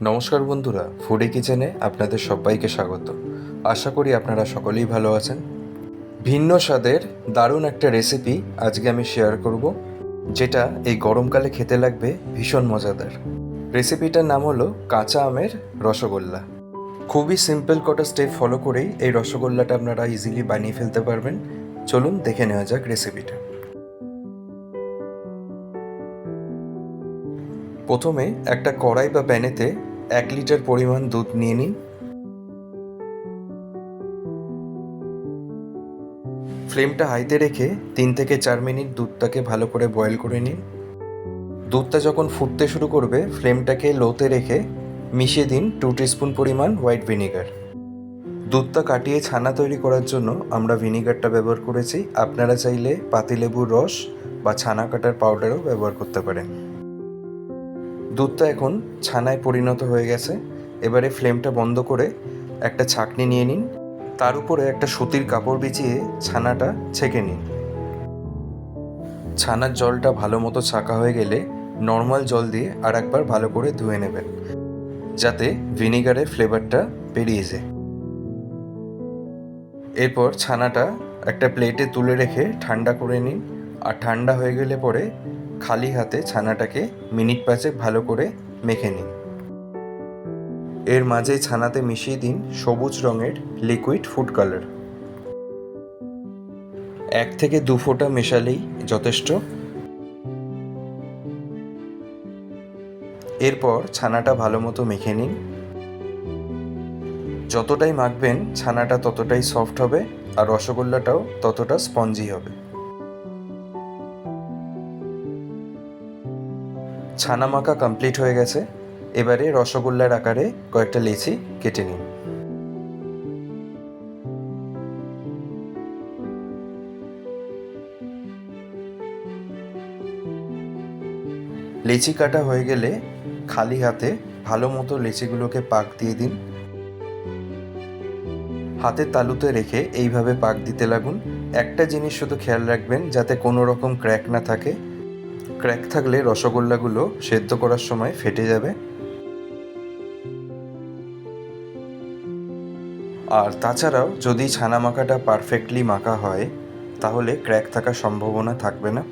নমস্কার বন্ধুরা, ফুডি কিচেনে আপনাদের সবাইকে স্বাগত। আশা করি আপনারা সকলেই ভালো আছেন। ভিন্ন স্বাদের দারুণ একটা রেসিপি আজকে আমি শেয়ার করব, যেটা এই গরমকালে খেতে লাগবে ভীষণ মজাদার। রেসিপিটার নাম হলো কাঁচা আমের রসগোল্লা। খুবই সিম্পল কটা স্টেপ ফলো করেই এই রসগোল্লাটা আপনারা ইজিলি বানিয়ে ফেলতে পারবেন। চলুন দেখে নেওয়া যাক রেসিপিটা। প্রথমে একটা কড়াই বা প্যানেতে 1 লিটার পরিমাণ দুধ নিয়ে নিন। ফ্লেমটা হাইতে রেখে 3 থেকে 4 মিনিট দুধটাকে ভালো করে বয়েল করে নিন। দুধটা যখন ফুটতে শুরু করবে, ফ্লেমটাকে লোতে রেখে মিশিয়ে দিন 2 টিস্পুন পরিমাণ হোয়াইট ভিনিগার। দুধটা কাটিয়ে ছানা তৈরি করার জন্য আমরা ভিনিগারটা ব্যবহার করেছি। আপনারা চাইলে পাতিলেবুর রস বা ছানা কাটার পাউডারও ব্যবহার করতে পারেন। দুধটা এখন ছানায় পরিণত হয়ে গেছে। এবারে ফ্লেমটা বন্ধ করে একটা ছাঁকনি নিয়ে নিন। তার উপরে একটা সুতির কাপড় বিছিয়ে ছানাটা ছেঁকে নিন। ছানার জলটা ভালো মতো ছাঁকা হয়ে গেলে নর্মাল জল দিয়ে আর একবার ভালো করে ধুয়ে নেবেন, যাতে ভিনিগারের ফ্লেভারটা বেরিয়ে যায়। এরপর ছানাটা একটা প্লেটে তুলে রেখে ঠান্ডা করে নিন। আর ঠান্ডা হয়ে গেলে পরে খালি হাতে ছানাটাকে মিনিট 5 ভালো করে মেখে নিন। এর মাঝে ছানাতে মিশিয়ে দিন সবুজ রঙের লিকুইড ফুড কালার। 1 থেকে 2 ফোঁটা মেশালেই যথেষ্ট। এরপর ছানাটা ভালো মতো মেখে নিন। যতটাই মাখবেন ছানাটা ততটাই সফট হবে, আর রসগোল্লাটাও ততটা স্পঞ্জি হবে। ছানা মাখা কমপ্লিট হয়ে গেছে। এবারে রসগোল্লার আকারে কয়েকটা লেচি কেটে নিন। লেচি কাটা হয়ে গেলে খালি হাতে ভালো মতো লেচিগুলোকে পাক দিয়ে দিন। হাতের তালুতে রেখে এইভাবে পাক দিতে লাগুন। একটা জিনিস শুধু খেয়াল রাখবেন, যাতে কোনো রকম ক্র্যাক না থাকে। ক্র্যাক থাকলে রসগোল্লাগুলো সেদ্ধ করার সময় ফেটে যাবে। আর তাছাড়াও যদি ছানা মাখাটা পারফেক্টলি মাখা হয়, তাহলে ক্র্যাক থাকার সম্ভাবনা থাকবে না।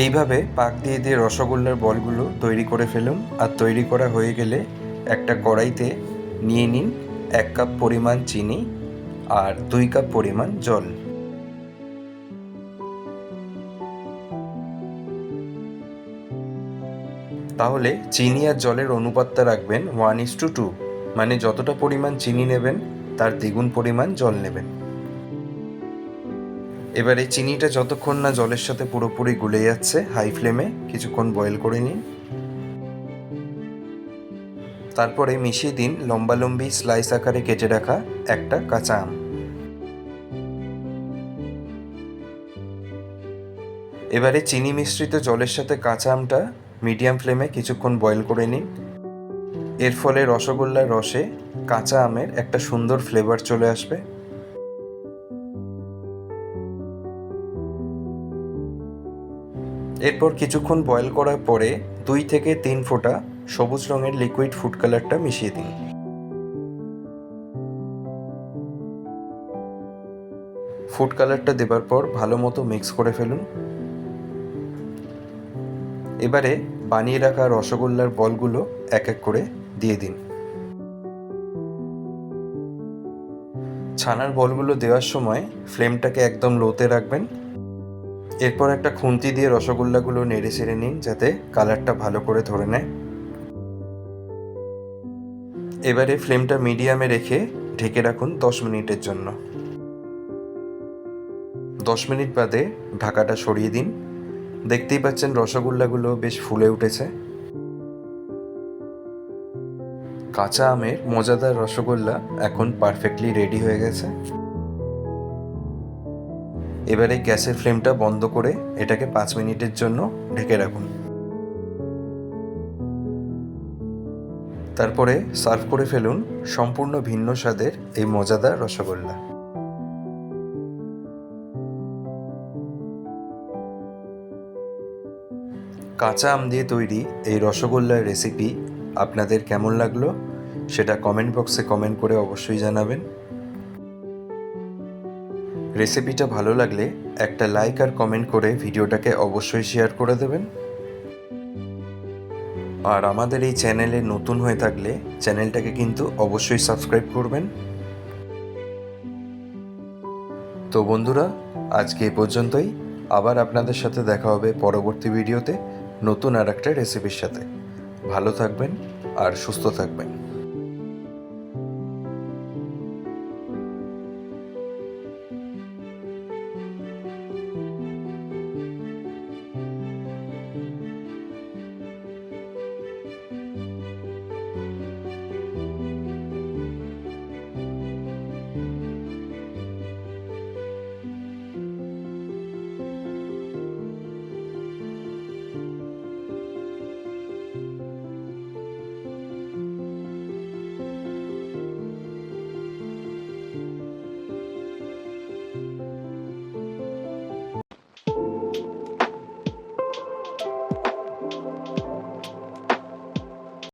এইভাবে পাক দিয়ে দিয়ে রসগোল্লার বলগুলো তৈরি করে ফেলুন। আর তৈরি করা হয়ে গেলে একটা কড়াইতে নিয়ে নিন 1 কাপ পরিমাণ চিনি আর 2 কাপ পরিমাণ জল। তাহলে চিনি আর জলের অনুপাতটা রাখবেন 1:2, মানে যতটা পরিমাণ চিনি নেবেন তার দ্বিগুণ পরিমাণ জল নেবেন। এবারে চিনিটা যতক্ষণ না জলের সাথে পুরোপুরি গুলে যাচ্ছে, হাই ফ্লেমে কিছুক্ষণ বয়েল করে নিন। তারপরে মিশিয়ে দিন লম্বালম্বি স্লাইস আকারে কেটে রাখা একটা কাঁচা আম। এবারে চিনি মিশ্রিত জলের সাথে কাঁচা আমটা মিডিয়াম ফ্লেমে কিছুক্ষণ বয়েল করে নিন। এর ফলে রসগোল্লার রসে কাঁচা আমের একটা সুন্দর ফ্লেভার চলে আসবে। এরপর কিছুক্ষণ বয়েল করার পরে 2 থেকে 3 ফোঁটা সবুজ রঙের লিকুইড ফুড কালারটা মিশিয়ে দিন। ফুড কালারটা দেবার পর ভালো মতো মিক্স করে ফেলুন। এবারে বানিয়ে রাখা রসগোল্লার বলগুলো এক এক করে দিয়ে দিন। ছানার বলগুলো দেওয়ার সময় ফ্লেমটাকে একদম লোতে রাখবেন। এরপর একটা খুন্তি দিয়ে রসগোল্লাগুলো নেড়ে চেড়ে নিন, যাতে কালারটা ভালো করে ধরে নেয়। এবারে ফ্লেমটা মিডিয়ামে রেখে ঢেকে রাখুন 10 মিনিটের জন্য। 10 মিনিট বাদে ঢাকাটা সরিয়ে দিন। দেখতেই পাচ্ছেন রসগোল্লাগুলো বেশ ফুলে উঠেছে। কাঁচা আমের মজাদার রসগোল্লা এখন পারফেক্টলি রেডি হয়ে গেছে। এবারে গ্যাসের ফ্লেমটা বন্ধ করে এটাকে 5 মিনিটের জন্য ঢেকে রাখুন। তারপরে সার্ভ করে ফেলুন সম্পূর্ণ ভিন্ন স্বাদের এই মজাদার রসগোল্লা। কাঁচা আম দিয়ে তৈরি এই রসগোল্লার রেসিপি আপনাদের কেমন লাগলো সেটা কমেন্ট বক্সে কমেন্ট করে অবশ্যই জানাবেন। রেসিপিটা ভালো লাগলে একটা লাইক আর কমেন্ট করে ভিডিওটাকে অবশ্যই শেয়ার করে দেবেন। আর আমাদের এই চ্যানেলে নতুন হয়ে থাকলে চ্যানেলটাকে কিন্তু অবশ্যই সাবস্ক্রাইব করবেন। তো বন্ধুরা, আজকে এই পর্যন্তই। আবার আপনাদের সাথে দেখা হবে পরবর্তী ভিডিওতে নতুন আর একটা রেসিপির সাথে। ভালো থাকবেন আর সুস্থ থাকবেন।